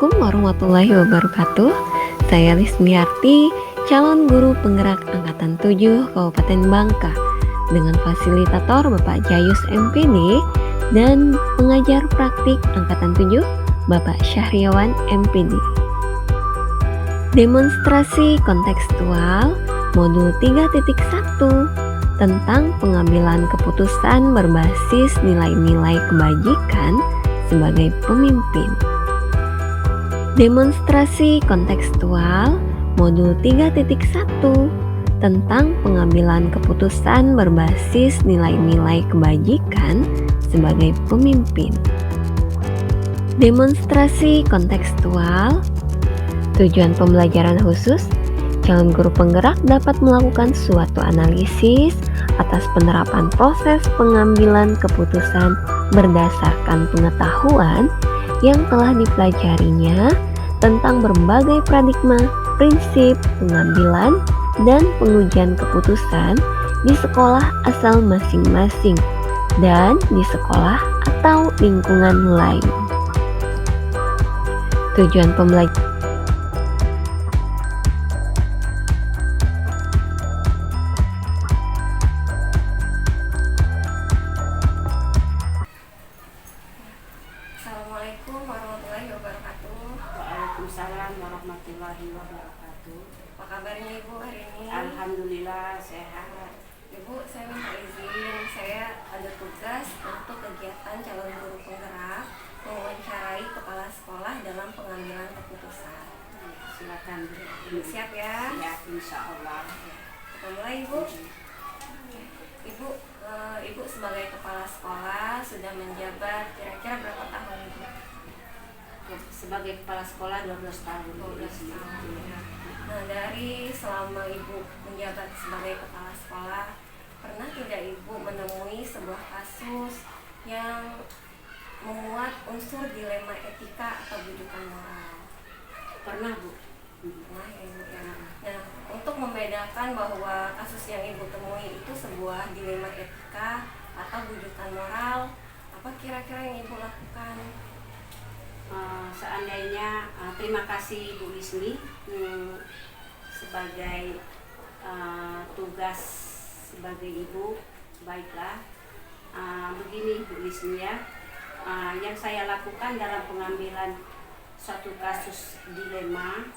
Assalamualaikum warahmatullahi wabarakatuh. Saya Lismiarti, calon guru penggerak Angkatan 7 Kabupaten Bangka dengan fasilitator Bapak Jayus MPD dan pengajar praktik Angkatan 7 Bapak Syahriawan MPD. Demonstrasi kontekstual modul 3.1 tentang pengambilan keputusan berbasis nilai-nilai kebajikan sebagai pemimpin. Demonstrasi kontekstual modul 3.1 tentang pengambilan keputusan berbasis nilai-nilai kebajikan sebagai pemimpin. Demonstrasi kontekstual. Tujuan pembelajaran khusus, calon guru penggerak dapat melakukan suatu analisis atas penerapan proses pengambilan keputusan berdasarkan pengetahuan yang telah dipelajarinya tentang berbagai paradigma, prinsip pengambilan, dan pengujian keputusan di sekolah asal masing-masing dan di sekolah atau lingkungan lain. Tujuan pembelajaran. Assalamualaikum warahmatullahi wabarakatuh. Waalaikumsalam warahmatullahi wabarakatuh. Apa kabarnya Ibu hari ini? Alhamdulillah sehat. Ibu, saya minta izin, saya ada tugas untuk kegiatan calon guru penggerak mewawancarai kepala sekolah dalam pengambilan keputusan. Silakan. Siap ya? Ya, insya Allah. Kita mulai Ibu. Ibu sebagai kepala sekolah sudah menjabat kira-kira berapa tahun Ibu? Sebagai kepala sekolah 12 tahun. 12 tahun ya. Nah, dari selama Ibu menjabat sebagai kepala sekolah, pernah tidak Ibu menemui sebuah kasus yang memuat unsur dilema etika atau bujukan moral? Pernah, Bu. Pernah ya Ibu ya. Nah, untuk membedakan bahwa kasus yang Ibu temui itu sebuah dilema etika atau bujukan moral, apa kira-kira yang Ibu lakukan? Seandainya terima kasih Bu Lismi sebagai tugas sebagai ibu, baiklah. Begini Bu Lismi ya, yang saya lakukan dalam pengambilan suatu kasus dilema,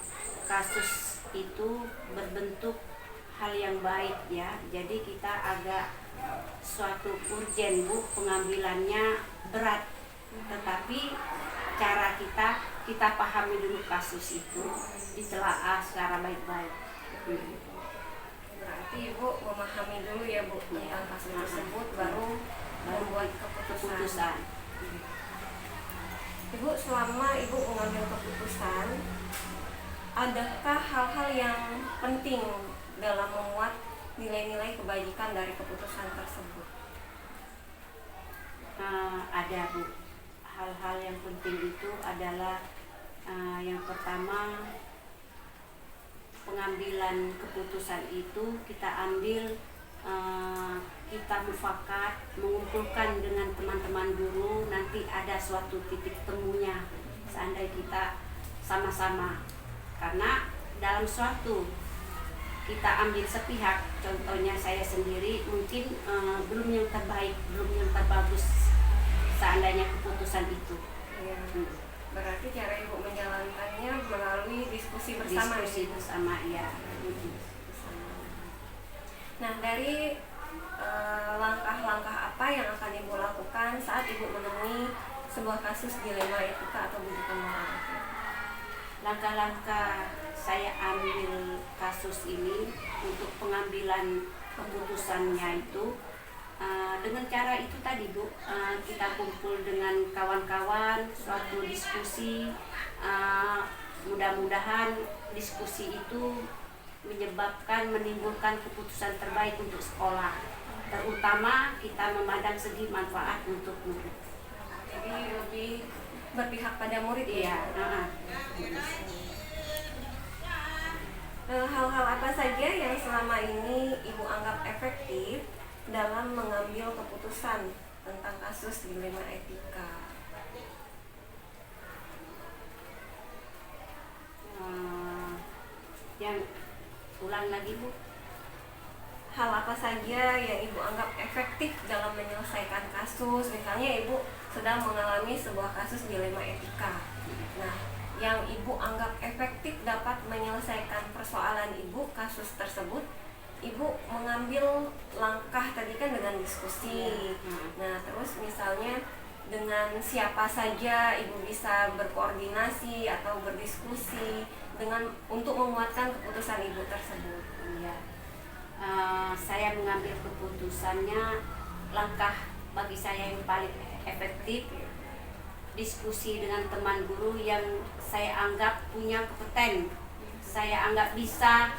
kasus itu berbentuk hal yang baik ya, jadi kita agak suatu urgen Bu, pengambilannya berat, tetapi cara kita pahami dulu kasus itu, ditelaah secara baik-baik. Berarti Ibu memahami dulu ya Bu tentang kasus tersebut baru membuat keputusan. Ibu, selama Ibu mengambil keputusan, adakah hal-hal yang penting dalam memuat nilai-nilai kebajikan dari keputusan tersebut? Ada Bu. Hal-hal yang penting itu adalah yang pertama, pengambilan keputusan itu kita ambil, kita mufakat, mengumpulkan dengan teman-teman guru, nanti ada suatu titik temunya seandainya kita sama-sama, karena dalam suatu kita ambil sepihak, contohnya saya sendiri mungkin belum yang terbaik, belum yang terbagus seandainya keputusan itu. Ya, berarti cara Ibu menjalankannya melalui diskusi bersama. Diskusi bersama ya. Nah, dari langkah-langkah apa yang akan Ibu lakukan saat Ibu menemui sebuah kasus dilema etika atau bujukan moral? Langkah-langkah saya ambil kasus ini untuk pengambilan keputusannya itu dengan cara itu tadi Bu, kita kumpul dengan kawan-kawan, suatu diskusi, mudah-mudahan diskusi itu menimbulkan keputusan terbaik untuk sekolah, terutama kita memandang segi manfaat untuk murid. Jadi lebih berpihak pada murid ya. Hal-hal apa saja yang selama ini Ibu anggap efektif dalam mengambil keputusan tentang kasus dilema etika? Yang ulang lagi Bu. Hal apa saja yang Ibu anggap efektif dalam menyelesaikan kasus? Misalnya Ibu sedang mengalami sebuah kasus dilema etika. Nah, yang Ibu anggap efektif dapat menyelesaikan persoalan Ibu kasus tersebut, Ibu mengambil langkah tadi kan dengan diskusi. Nah, terus misalnya dengan siapa saja Ibu bisa berkoordinasi atau berdiskusi dengan untuk menguatkan keputusan Ibu tersebut. Iya. Saya mengambil keputusannya, langkah bagi saya yang paling efektif diskusi dengan teman guru yang saya anggap punya kompeten, saya anggap bisa,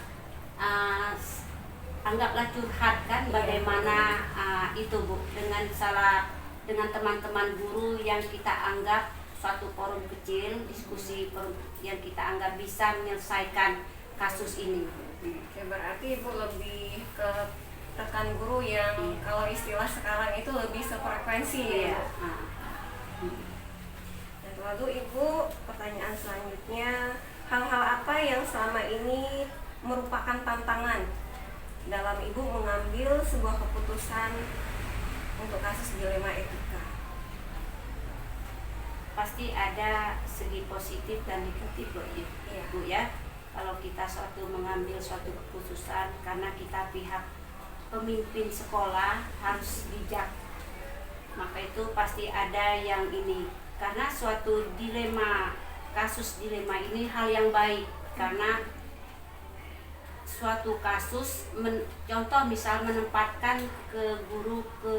anggaplah curhat kan, bagaimana itu Bu, dengan teman-teman guru yang kita anggap suatu forum kecil, diskusi forum yang kita anggap bisa menyelesaikan kasus ini. Oke, berarti Ibu lebih ke rekan guru yang kalau istilah sekarang itu lebih sefrekuensi ya. Dan lalu Ibu, pertanyaan selanjutnya, hal-hal apa yang selama ini merupakan tantangan dalam Ibu mengambil sebuah keputusan untuk kasus dilema etika? Pasti ada segi positif dan negatif Bu ya. Kalau kita mengambil suatu keputusan karena kita pihak pemimpin sekolah harus bijak, maka itu pasti ada yang ini. Karena suatu kasus dilema ini hal yang baik, karena suatu kasus contoh misal menempatkan ke guru ke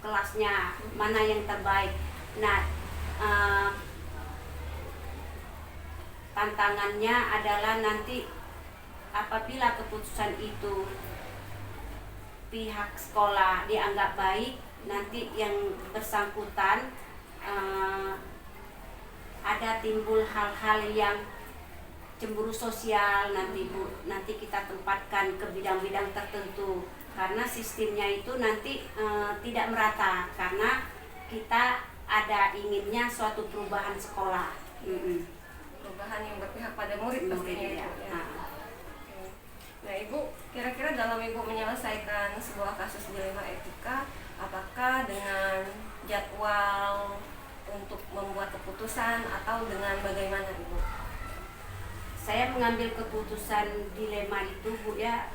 kelasnya mana yang terbaik. Nah, tantangannya adalah nanti apabila keputusan itu pihak sekolah dianggap baik, nanti yang bersangkutan ada timbul hal-hal yang cemburu sosial nanti Bu, nanti kita tempatkan ke bidang-bidang tertentu karena sistemnya itu nanti tidak merata, karena kita ada inginnya suatu perubahan sekolah. Perubahan yang berpihak pada murid pastinya ya. Nah Ibu, kira-kira dalam Ibu menyelesaikan sebuah kasus dilema etika, apakah dengan jadwal untuk membuat keputusan atau dengan bagaimana Ibu? Saya mengambil keputusan dilema itu Bu ya,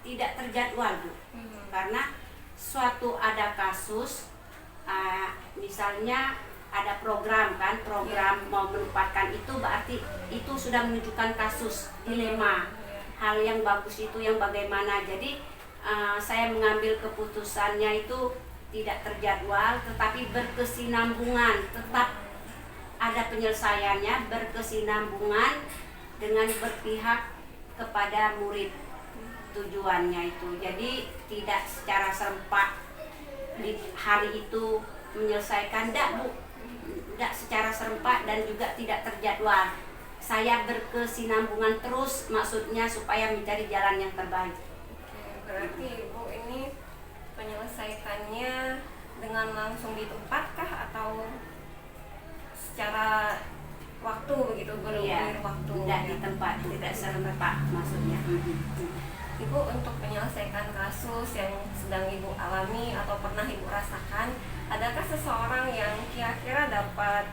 tidak terjadwal Bu. Karena suatu ada kasus, misalnya ada program kan, mau menempatkan itu berarti itu sudah menunjukkan kasus dilema. Hal yang bagus itu yang bagaimana. Jadi saya mengambil keputusannya itu tidak terjadwal, tetapi berkesinambungan, tetap ada penyelesaiannya, berkesinambungan dengan berpihak kepada murid tujuannya itu. Jadi tidak secara serempak di hari itu menyelesaikan, tidak Bu, tidak secara serempak dan juga tidak terjadwal. Saya berkesinambungan terus, maksudnya supaya mencari jalan yang terbaik. Berarti Ibu ini menyelesaikannya dengan langsung di tempatkah atau secara waktu begitu, benar-benar waktu? Tidak di tempat, tidak serempak maksudnya. Ibu untuk menyelesaikan kasus yang sedang Ibu alami atau pernah Ibu rasakan, adakah seseorang yang kira-kira dapat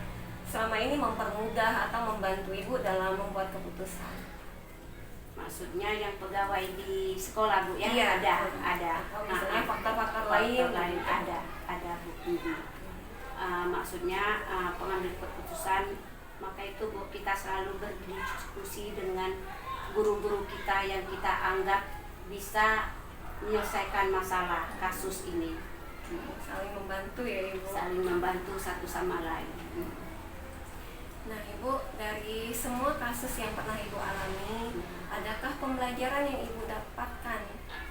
selama ini mempermudah atau membantu Ibu dalam membuat keputusan? Maksudnya yang pegawai di sekolah Bu ya? Iya, ada. Atau misalnya faktor-faktor lain ada Bu. Maksudnya pengambil keputusan, maka itu Bu, kita selalu berdiskusi dengan guru-guru kita yang kita anggap bisa menyelesaikan masalah kasus ini. Saling membantu ya Ibu? Saling membantu satu sama lain. Nah Ibu, dari semua kasus yang pernah Ibu alami, adakah pembelajaran yang Ibu dapatkan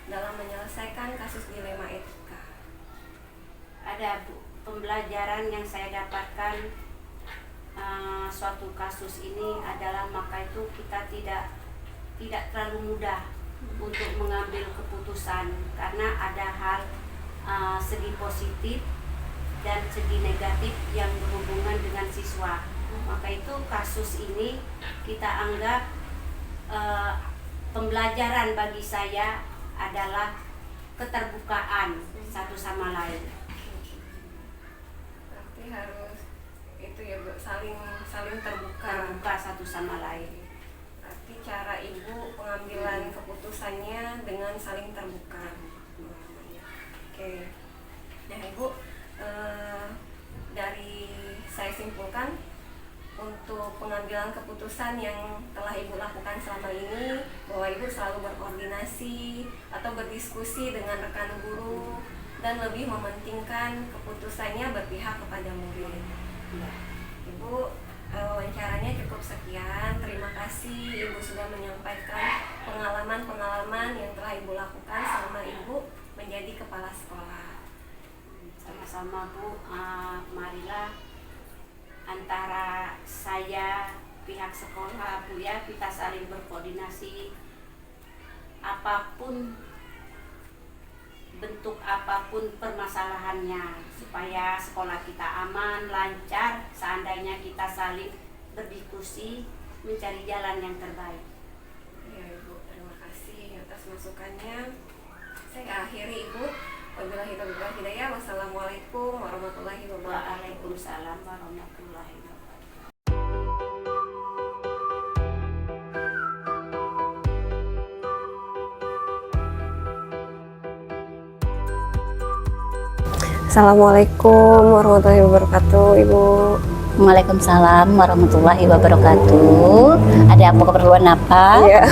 dalam menyelesaikan kasus dilema etika? Ada Bu, pembelajaran yang saya dapatkan suatu kasus ini adalah maka itu kita tidak terlalu mudah untuk mengambil keputusan, karena ada hal segi positif dan segi negatif yang berhubungan dengan siswa. Maka itu kasus ini kita anggap pembelajaran bagi saya adalah keterbukaan satu sama lain. Berarti harus itu ya Bu, saling terbuka. Terbuka satu sama lain. Berarti cara Ibu pengambilan keputusannya dengan saling terbuka. Oke. Nah Ibu, dari saya simpulkan untuk pengambilan keputusan yang telah Ibu lakukan selama ini, bahwa Ibu selalu berkoordinasi atau berdiskusi dengan rekan guru dan lebih mementingkan keputusannya berpihak kepada murid. Ibu, wawancaranya cukup sekian. Terima kasih Ibu sudah menyampaikan pengalaman-pengalaman yang telah Ibu lakukan selama Ibu menjadi kepala sekolah. Sama-sama Bu, marilah antara saya, pihak sekolah Bu ya, kita saling berkoordinasi. Apapun bentuk apapun permasalahannya, supaya sekolah kita aman, lancar, seandainya kita saling berdiskusi mencari jalan yang terbaik. Ya Ibu, terima kasih atas masukannya. Saya akhiri Ibu. Wabillahi taufiq wal hidayah. Wassalamualaikum warahmatullahi wabarakatuh. Waalaikumsalam warahmatullahi wabarakatuh. Assalamualaikum warahmatullahi wabarakatuh, Ibu. Waalaikumsalam warahmatullahi wabarakatuh. Ada apa, keperluan apa? Iya,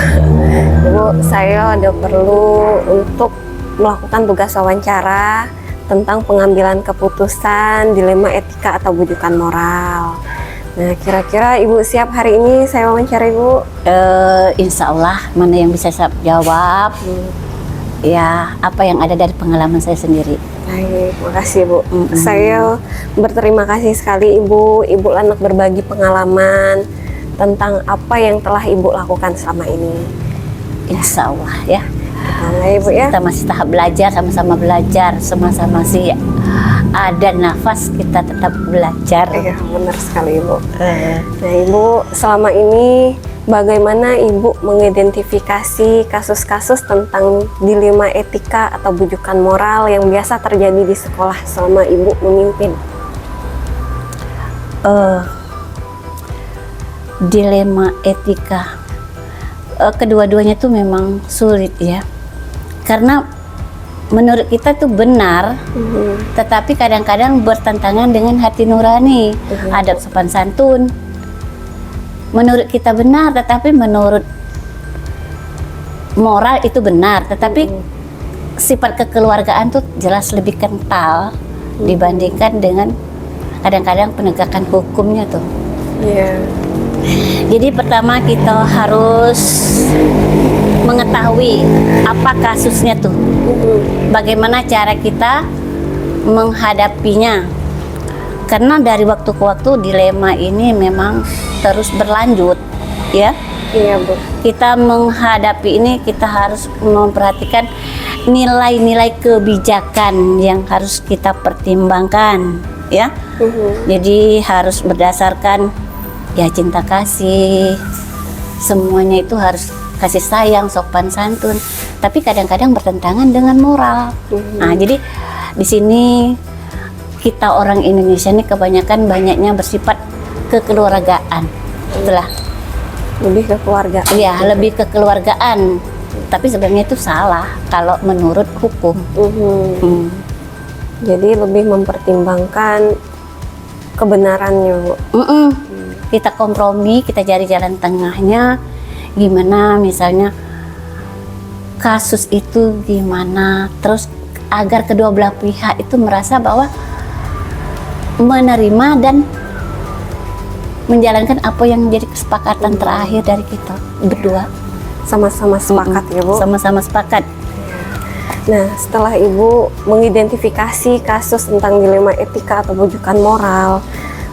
Ibu, saya ada perlu untuk melakukan tugas wawancara tentang pengambilan keputusan dilema etika atau bujukan moral. Nah, kira-kira Ibu siap hari ini saya wawancara Ibu? Insya Allah, mana yang bisa saya jawab? Ya, apa yang ada dari pengalaman saya sendiri. Baik, makasih Bu. Saya berterima kasih sekali Ibu. Ibu Lanak berbagi pengalaman tentang apa yang telah Ibu lakukan selama ini. Insya Allah ya. Nah, Ibu ya. Kita masih tahap belajar, sama-sama belajar, sama-sama sih ada nafas kita tetap belajar. Iya, benar sekali Ibu. Nah Ibu, selama ini bagaimana Ibu mengidentifikasi kasus-kasus tentang dilema etika atau bujukan moral yang biasa terjadi di sekolah selama Ibu memimpin? Dilema etika, kedua-duanya tuh memang sulit ya, karena menurut kita tuh benar, tetapi kadang-kadang bertentangan dengan hati nurani, adab sopan santun. Menurut kita benar, tetapi menurut moral itu benar, tetapi sifat kekeluargaan tuh jelas lebih kental dibandingkan dengan kadang-kadang penegakan hukumnya tuh. Iya. Jadi pertama kita harus mengetahui apa kasusnya tuh, bagaimana cara kita menghadapinya. Karena dari waktu ke waktu dilema ini memang terus berlanjut, ya. Iya Bu. Kita menghadapi ini, kita harus memperhatikan nilai-nilai kebijakan yang harus kita pertimbangkan, ya. Jadi harus berdasarkan ya cinta kasih, semuanya itu harus kasih sayang, sopan santun. Tapi kadang-kadang bertentangan dengan moral. Nah, jadi di sini kita orang Indonesia ini kebanyakan banyaknya bersifat kekeluargaan, itulah. Lebih ke keluarga. Iya, lebih kekeluargaan. Tapi sebenarnya itu salah kalau menurut hukum. Jadi lebih mempertimbangkan kebenarannya Bu. Kita kompromi, kita cari jalan tengahnya. Gimana misalnya kasus itu gimana, terus agar kedua belah pihak itu merasa bahwa menerima dan menjalankan apa yang menjadi kesepakatan terakhir dari kita berdua. Sama-sama sepakat ya Bu. Sama-sama sepakat. Nah, setelah Ibu mengidentifikasi kasus tentang dilema etika atau bujukan moral,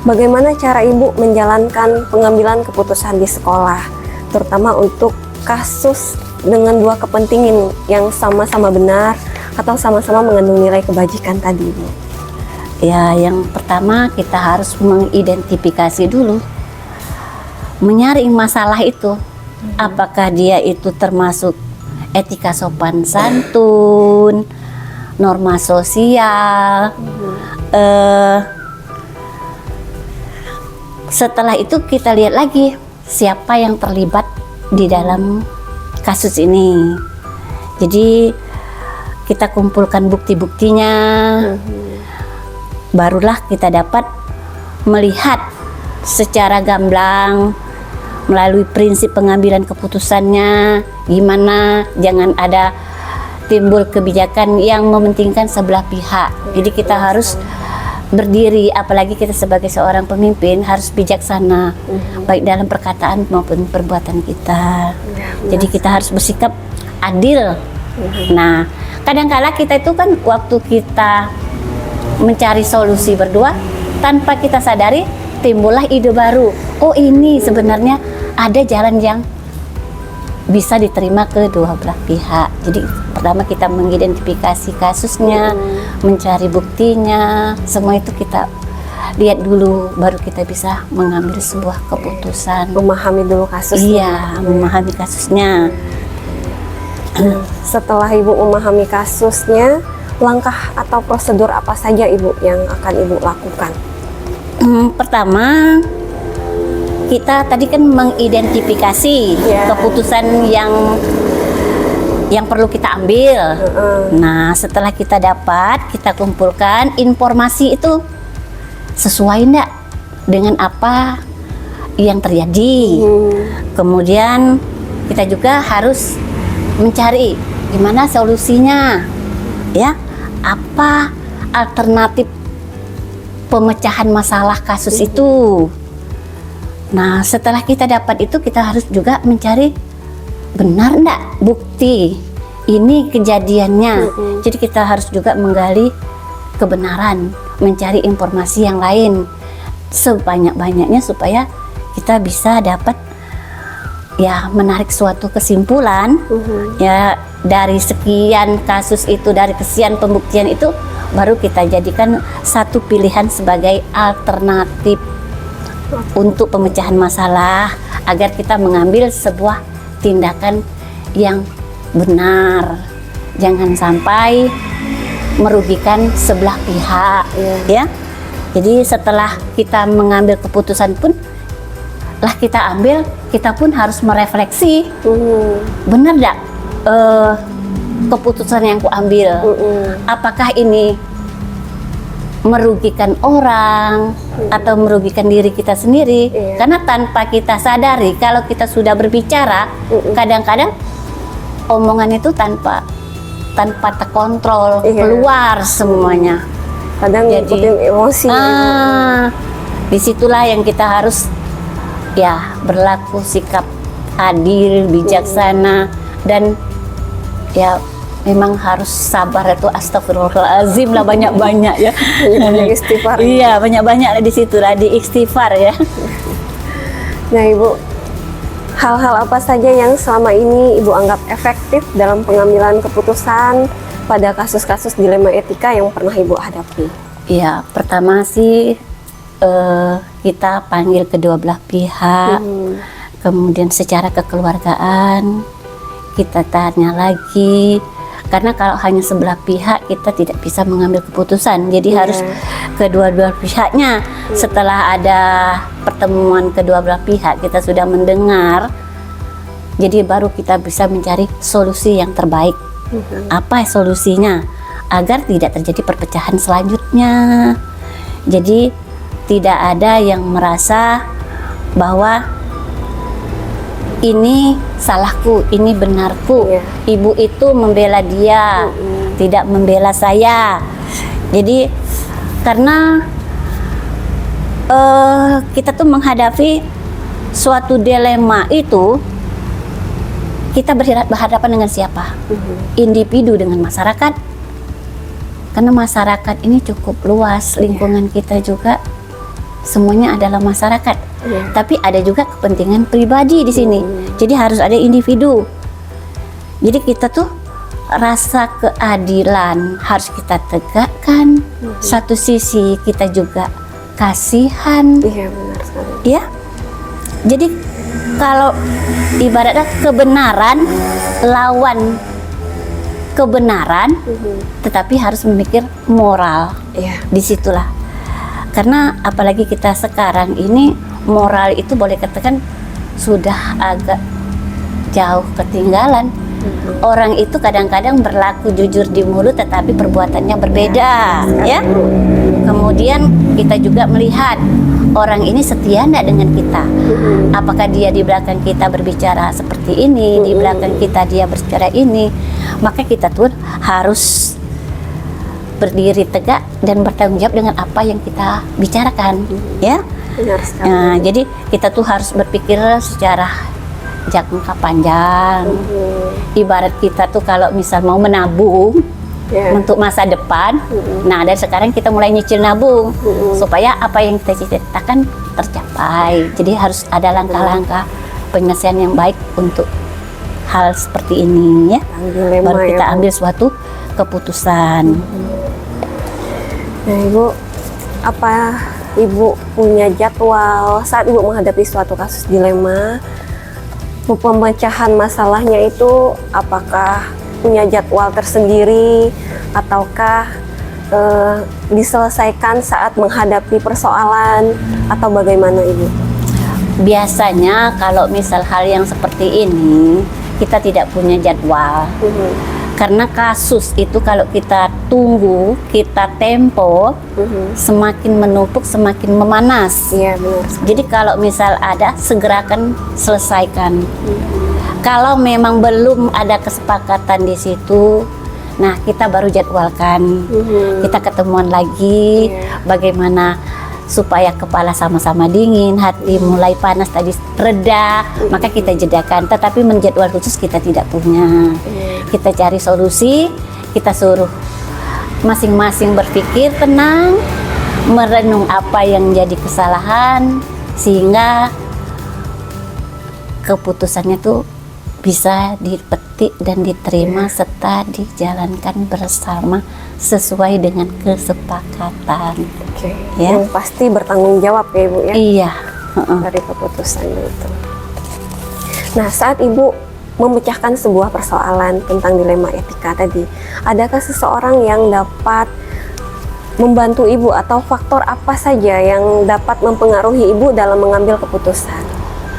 bagaimana cara Ibu menjalankan pengambilan keputusan di sekolah, terutama untuk kasus dengan dua kepentingan yang sama-sama benar atau sama-sama mengandung nilai kebajikan tadi, Bu? Ya, yang pertama kita harus mengidentifikasi dulu, menyaring masalah itu. Apakah dia itu termasuk etika sopan santun, norma sosial. Setelah itu kita lihat lagi siapa yang terlibat di dalam kasus ini. Jadi kita kumpulkan bukti-buktinya, barulah kita dapat melihat secara gamblang melalui prinsip pengambilan keputusannya gimana, jangan ada timbul kebijakan yang mementingkan sebelah pihak. Jadi kita harus berdiri, apalagi kita sebagai seorang pemimpin harus bijaksana, baik dalam perkataan maupun perbuatan kita. Jadi kita harus bersikap adil. Nah, kadang-kala kita itu kan waktu kita mencari solusi berdua, tanpa kita sadari timbullah ide baru. Oh, ini sebenarnya ada jalan yang bisa diterima kedua belah pihak. Jadi pertama kita mengidentifikasi kasusnya, mencari buktinya, semua itu kita lihat dulu, baru kita bisa mengambil sebuah keputusan. Memahami dulu kasusnya. Iya, memahami kasusnya. Setelah Ibu memahami kasusnya, langkah atau prosedur apa saja Ibu yang akan Ibu lakukan? Pertama, kita tadi kan mengidentifikasi keputusan yang perlu kita ambil. Nah, setelah kita dapat, kita kumpulkan informasi itu sesuai enggak dengan apa yang terjadi. Kemudian kita juga harus mencari gimana solusinya, ya, apa alternatif pemecahan masalah kasus itu. Nah, setelah kita dapat itu, kita harus juga mencari benar enggak bukti ini kejadiannya. Jadi kita harus juga menggali kebenaran, mencari informasi yang lain sebanyak-banyaknya supaya kita bisa dapat ya menarik suatu kesimpulan. Ya, dari sekian kasus itu, dari sekian pembuktian itu, baru kita jadikan satu pilihan sebagai alternatif untuk pemecahan masalah, agar kita mengambil sebuah tindakan yang benar, jangan sampai merugikan sebelah pihak, ya. Jadi setelah kita mengambil keputusan pun lah kita ambil, kita pun harus merefleksi, benar enggak keputusan yang ku ambil, apakah ini merugikan orang atau merugikan diri kita sendiri. Karena tanpa kita sadari, kalau kita sudah berbicara, kadang-kadang omongan itu tanpa terkontrol, keluar semuanya. Kadang ngikutin emosi. Disitulah yang kita harus ya berlaku sikap adil, bijaksana, dan ya memang harus sabar. Itu astagfirullahalazim lah, banyak-banyak ya. Banyak istighfar. Iya, banyak-banyak lah di situ lah, di istighfar ya. Nah Ibu, hal-hal apa saja yang selama ini Ibu anggap efektif dalam pengambilan keputusan pada kasus-kasus dilema etika yang pernah Ibu hadapi? Iya, pertama sih kita panggil kedua belah pihak, kemudian secara kekeluargaan kita tanya lagi. Karena kalau hanya sebelah pihak kita tidak bisa mengambil keputusan, jadi harus kedua-dua pihaknya. Setelah ada pertemuan kedua belah pihak, kita sudah mendengar, jadi baru kita bisa mencari solusi yang terbaik. Apa solusinya? Agar tidak terjadi perpecahan selanjutnya. Jadi tidak ada yang merasa bahwa ini salahku, ini benarku. Ibu itu membela dia, tidak membela saya. Jadi karena kita tuh menghadapi suatu dilema itu, kita berhadapan dengan siapa? Individu dengan masyarakat. Karena masyarakat ini cukup luas, lingkungan kita juga semuanya adalah masyarakat. Tapi ada juga kepentingan pribadi di sini. Jadi harus ada individu. Jadi kita tuh rasa keadilan harus kita tegakkan. Satu sisi kita juga kasihan. Iya, benar sekali. Ya. Jadi kalau ibaratnya kebenaran lawan kebenaran, tetapi harus memikir moral. Iya. Disitulah, karena apalagi kita sekarang ini moral itu boleh katakan sudah agak jauh ketinggalan. Orang itu kadang-kadang berlaku jujur di mulut tetapi perbuatannya berbeda, ya. Kemudian kita juga melihat orang ini setia enggak dengan kita. Apakah dia di belakang kita berbicara seperti ini, di belakang kita dia berbicara ini. Maka kita tuh harus berdiri tegak dan bertanggung jawab dengan apa yang kita bicarakan, ya. Benar sekali. Nah, jadi kita tuh harus berpikir secara jangka panjang. Ibarat kita tuh kalau misal mau menabung untuk masa depan, nah dari sekarang kita mulai nyicil nabung supaya apa yang kita cita-citakan tercapai. Jadi harus ada langkah-langkah penyelesaian yang baik untuk hal seperti ini, ya. Dilema, Baru kita ya, Bu. ambil suatu keputusan. Nah, Ibu, apa Ibu punya jadwal saat Ibu menghadapi suatu kasus dilema? Pemecahan masalahnya itu apakah punya jadwal tersendiri ataukah diselesaikan saat menghadapi persoalan atau bagaimana, Ibu? Biasanya kalau misal hal yang seperti ini kita tidak punya jadwal. Karena kasus itu kalau kita tunggu, kita tempo, semakin menumpuk, semakin memanas. Iya, benar. Jadi kalau misal ada, segerakan selesaikan. Kalau memang belum ada kesepakatan di situ, nah kita baru jadwalkan. Kita ketemuan lagi, bagaimana supaya kepala sama-sama dingin, hati mulai panas tadi reda, maka kita jedakan. Tetapi menjadwal khusus kita tidak punya. Kita cari solusi, kita suruh masing-masing berpikir tenang, merenung apa yang jadi kesalahan, sehingga keputusannya tuh bisa dipetik dan diterima serta dijalankan bersama sesuai dengan kesepakatan. Oke. Ya. Yang pasti bertanggung jawab ya, Ibu, ya, Iya. dari keputusan itu. Nah, saat Ibu memecahkan sebuah persoalan tentang dilema etika tadi, adakah seseorang yang dapat membantu Ibu atau faktor apa saja yang dapat mempengaruhi Ibu dalam mengambil keputusan?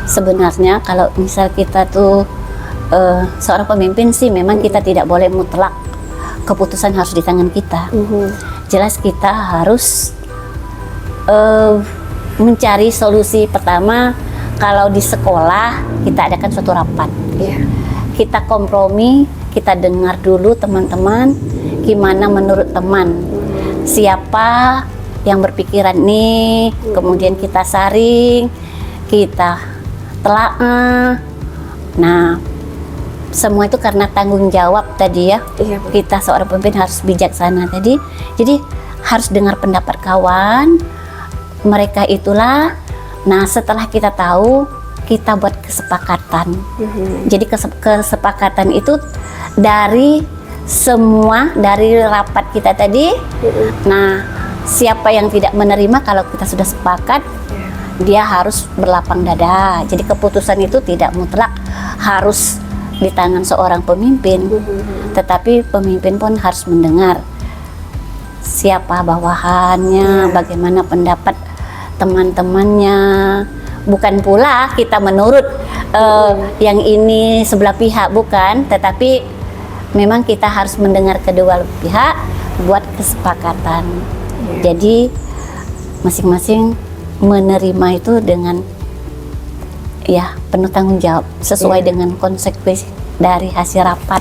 Sebenarnya kalau misal kita tuh seorang pemimpin sih memang kita tidak boleh mutlak keputusan harus di tangan kita. Jelas kita harus mencari solusi. Pertama, kalau di sekolah kita adakan suatu rapat. Kita kompromi, kita dengar dulu teman-teman, gimana menurut teman, siapa yang berpikiran nih, kemudian kita saring, kita telaah. Nah, semua itu karena tanggung jawab tadi, ya. Kita seorang pemimpin harus bijaksana tadi. Jadi harus dengar pendapat kawan, mereka itulah. Nah, setelah kita tahu, kita buat kesepakatan. Jadi kesepakatan itu dari semua, dari rapat kita tadi. Nah, siapa yang tidak menerima kalau kita sudah sepakat, dia harus berlapang dada. Jadi keputusan itu tidak mutlak harus di tangan seorang pemimpin, tetapi pemimpin pun harus mendengar siapa bawahannya, bagaimana pendapat teman-temannya. Bukan pula kita menurut yang ini sebelah pihak, bukan, tetapi memang kita harus mendengar kedua pihak buat kesepakatan. Jadi masing-masing menerima itu dengan penuh tanggung jawab sesuai dengan konsekuensi dari hasil rapat.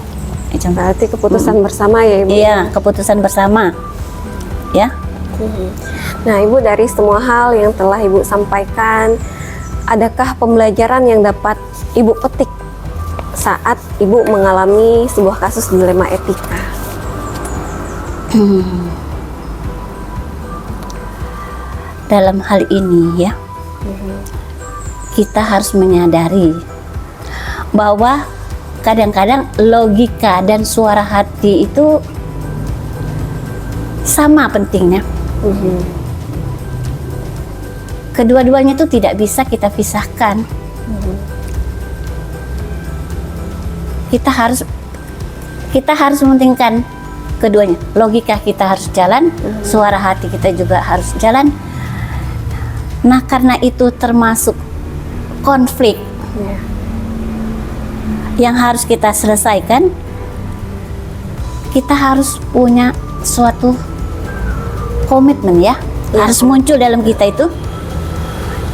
Berarti keputusan bersama ya, Ibu? Iya, keputusan bersama, ya. Nah, Ibu, dari semua hal yang telah Ibu sampaikan, adakah pembelajaran yang dapat Ibu petik saat Ibu mengalami sebuah kasus dilema etika? Dalam hal ini, ya, kita harus menyadari bahwa kadang-kadang logika dan suara hati itu sama pentingnya. Kedua-duanya itu tidak bisa kita pisahkan. kita harus mementingkan keduanya. Logika kita harus jalan, suara hati kita juga harus jalan. Nah, karena itu termasuk konflik yang harus kita selesaikan, kita harus punya suatu komitmen ya. Harus muncul dalam kita itu.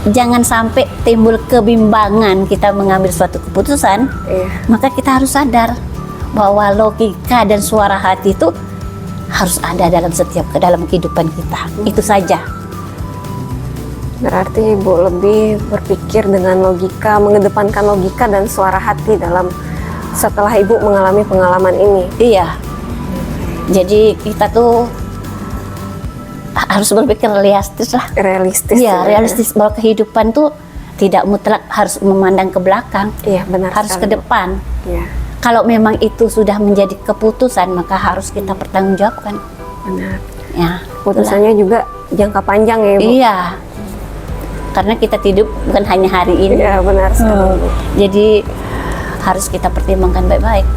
Jangan sampai timbul kebimbangan kita mengambil suatu keputusan. Maka kita harus sadar bahwa logika dan suara hati itu harus ada dalam kehidupan kita. Itu saja. Berarti Ibu lebih berpikir dengan logika, mengedepankan logika dan suara hati setelah Ibu mengalami pengalaman ini. Iya. Jadi kita tuh harus berpikir realistis lah. Realistis. Iya, realistis bahwa kehidupan tuh tidak mutlak harus memandang ke belakang. Iya, benar. Harus ke depan. Iya. Kalau memang itu sudah menjadi keputusan, maka harus kita pertanggungjawabkan. Benar. Ya, Putusannya juga jangka panjang ya, Ibu. iya. Karena kita hidup bukan hanya hari ini. Iya, benar sekali, Bu. Jadi harus kita pertimbangkan baik-baik.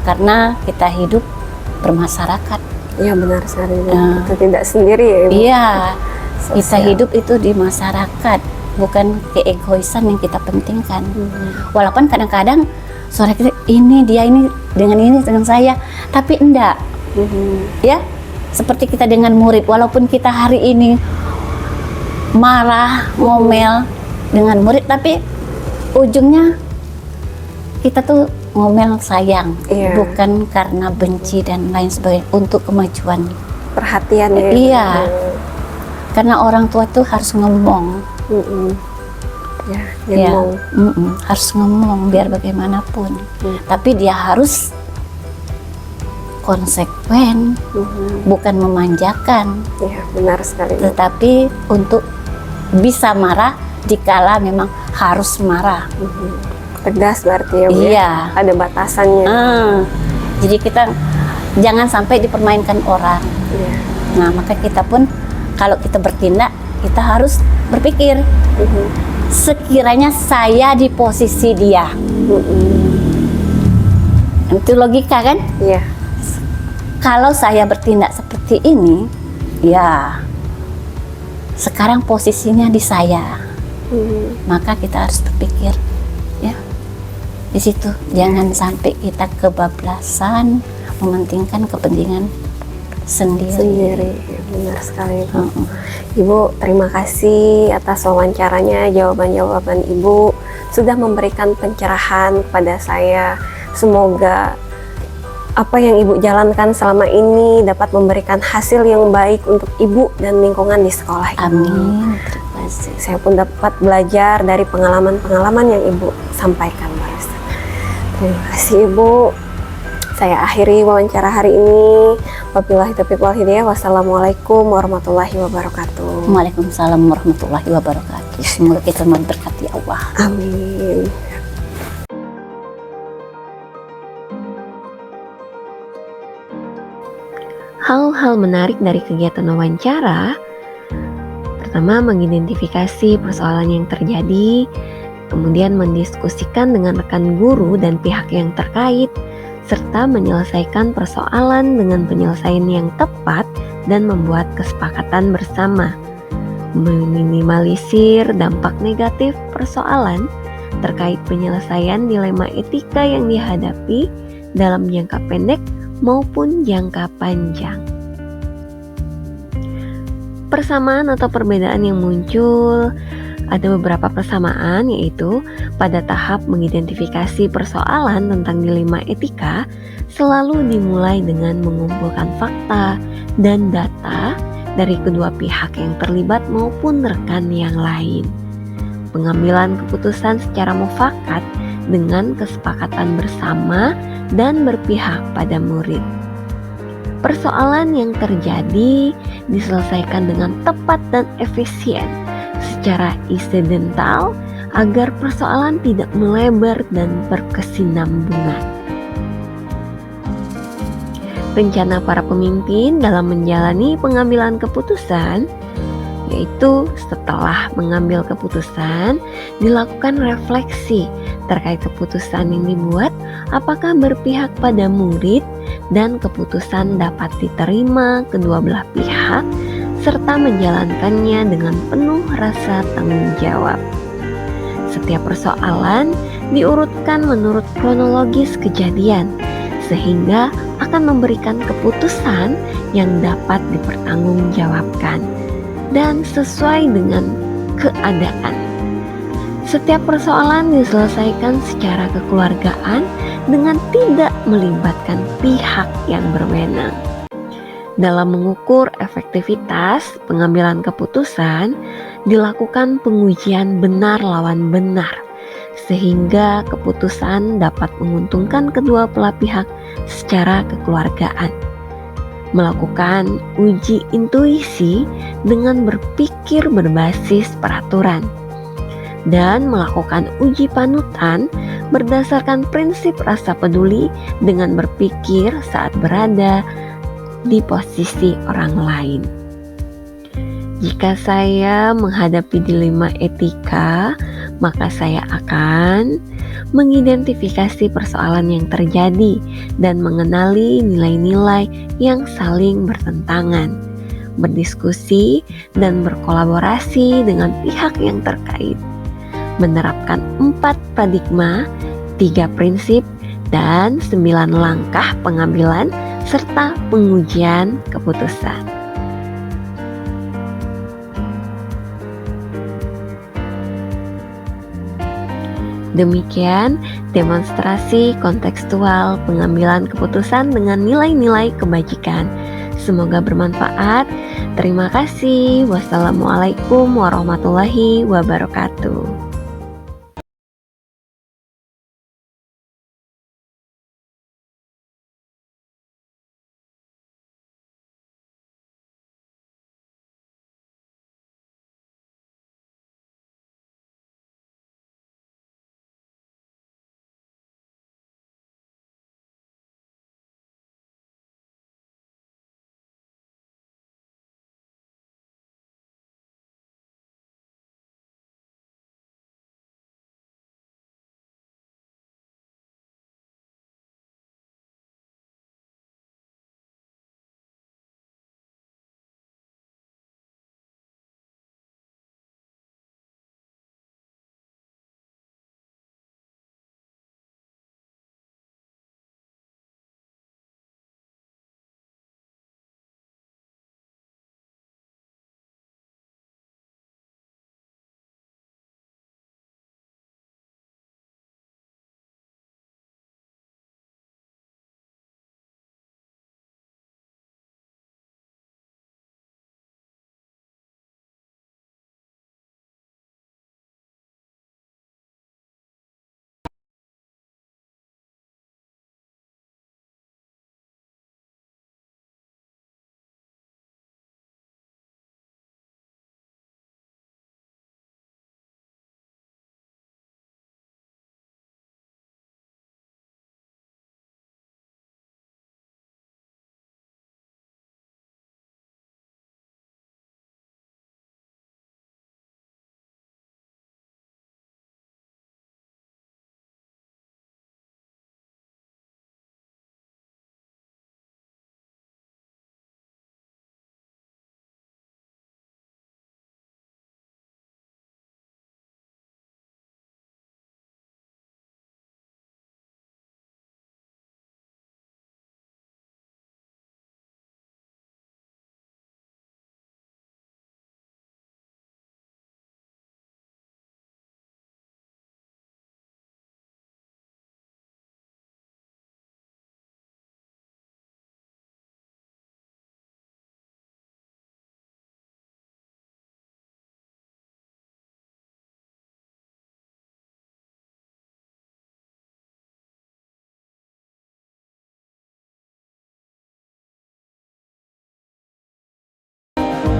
Karena kita hidup bermasyarakat. Iya, benar sekali, Bu. Kita tidak sendiri ya, Ibu. Iya. Kita Sosial. hidup itu di masyarakat, bukan keegoisan yang kita pentingkan. Walaupun kadang-kadang suara kita ini dengan saya, tapi enggak. Ya, seperti kita dengan murid, walaupun kita hari ini marah, ngomel dengan murid, tapi ujungnya kita tuh ngomel sayang, Iya. bukan karena benci dan lain sebagainya, untuk kemajuan. Perhatian ya. Iya. Karena orang tua tuh harus ngomong. Ya, Ya, ngomong. harus ngomong biar bagaimanapun. Tapi dia harus konsekuen, bukan memanjakan, Iya, benar sekali, Bu. tetapi untuk bisa marah dikala memang harus marah. Tegas berarti ya, Bu. Iya. Ya? Ada batasannya. Jadi kita jangan sampai dipermainkan orang. Iya. Nah, maka kita pun kalau kita bertindak, kita harus berpikir, sekiranya saya di posisi dia. Itu logika kan? Iya. Kalau saya bertindak seperti ini, ya sekarang posisinya di saya. Maka kita harus berpikir, ya, di situ. Jangan sampai kita kebablasan mementingkan kepentingan sendiri. Benar sekali, Bu. Ibu, terima kasih atas wawancaranya. Jawaban-jawaban Ibu sudah memberikan pencerahan kepada saya. Semoga apa yang Ibu jalankan selama ini dapat memberikan hasil yang baik untuk Ibu dan lingkungan di sekolah Ibu. Amin. Terima kasih. Saya pun dapat belajar dari pengalaman-pengalaman yang Ibu sampaikan, Mbak Esther. Terima kasih, Ibu. Saya akhiri wawancara hari ini. Wabillahi taufiq wal hidayah. Wassalamualaikum warahmatullahi wabarakatuh. Waalaikumsalam warahmatullahi wabarakatuh. Semoga kita memberkati Allah. Amin. Hal-hal menarik dari kegiatan wawancara, pertama mengidentifikasi persoalan yang terjadi, kemudian mendiskusikan dengan rekan guru dan pihak yang terkait, serta menyelesaikan persoalan dengan penyelesaian yang tepat dan membuat kesepakatan bersama, meminimalisir dampak negatif persoalan terkait penyelesaian dilema etika yang dihadapi dalam jangka pendek maupun jangka panjang. Persamaan atau perbedaan yang muncul, ada beberapa persamaan, yaitu pada tahap mengidentifikasi persoalan tentang dilema etika selalu dimulai dengan mengumpulkan fakta dan data dari kedua pihak yang terlibat maupun rekan yang lain. Pengambilan keputusan secara mufakat dengan kesepakatan bersama dan berpihak pada murid. Persoalan yang terjadi diselesaikan dengan tepat dan efisien secara insidental agar persoalan tidak melebar dan berkesinambungan. Rencana para pemimpin dalam menjalani pengambilan keputusan, yaitu setelah mengambil keputusan dilakukan refleksi terkait keputusan yang dibuat, apakah berpihak pada murid dan keputusan dapat diterima kedua belah pihak serta menjalankannya dengan penuh rasa tanggung jawab. Setiap persoalan diurutkan menurut kronologis kejadian, sehingga akan memberikan keputusan yang dapat dipertanggungjawabkan dan sesuai dengan keadaan. Setiap persoalan diselesaikan secara kekeluargaan dengan tidak melibatkan pihak yang berwenang. Dalam mengukur efektivitas pengambilan keputusan, dilakukan pengujian benar lawan benar, sehingga keputusan dapat menguntungkan kedua belah pihak secara kekeluargaan. Melakukan uji intuisi dengan berpikir berbasis peraturan, dan melakukan uji panutan berdasarkan prinsip rasa peduli dengan berpikir saat berada di posisi orang lain. Jika saya menghadapi dilema etika, maka saya akan mengidentifikasi persoalan yang terjadi dan mengenali nilai-nilai yang saling bertentangan, berdiskusi dan berkolaborasi dengan pihak yang terkait, menerapkan 4 paradigma, 3 prinsip, dan 9 langkah pengambilan serta pengujian keputusan. Demikian demonstrasi kontekstual pengambilan keputusan dengan nilai-nilai kebajikan. Semoga bermanfaat. Terima kasih. Wassalamualaikum warahmatullahi wabarakatuh.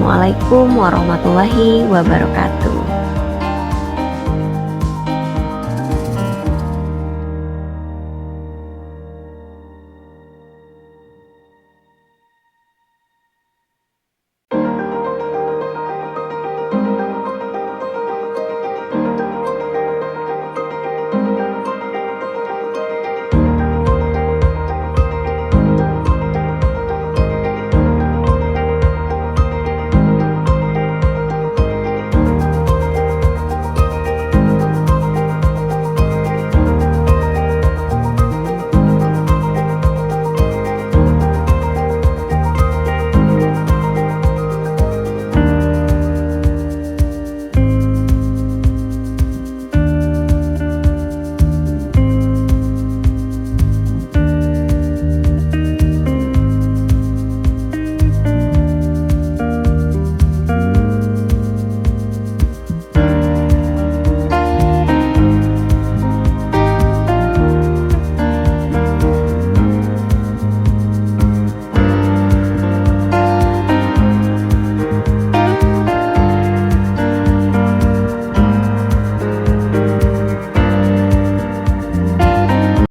Assalamualaikum warahmatullahi wabarakatuh.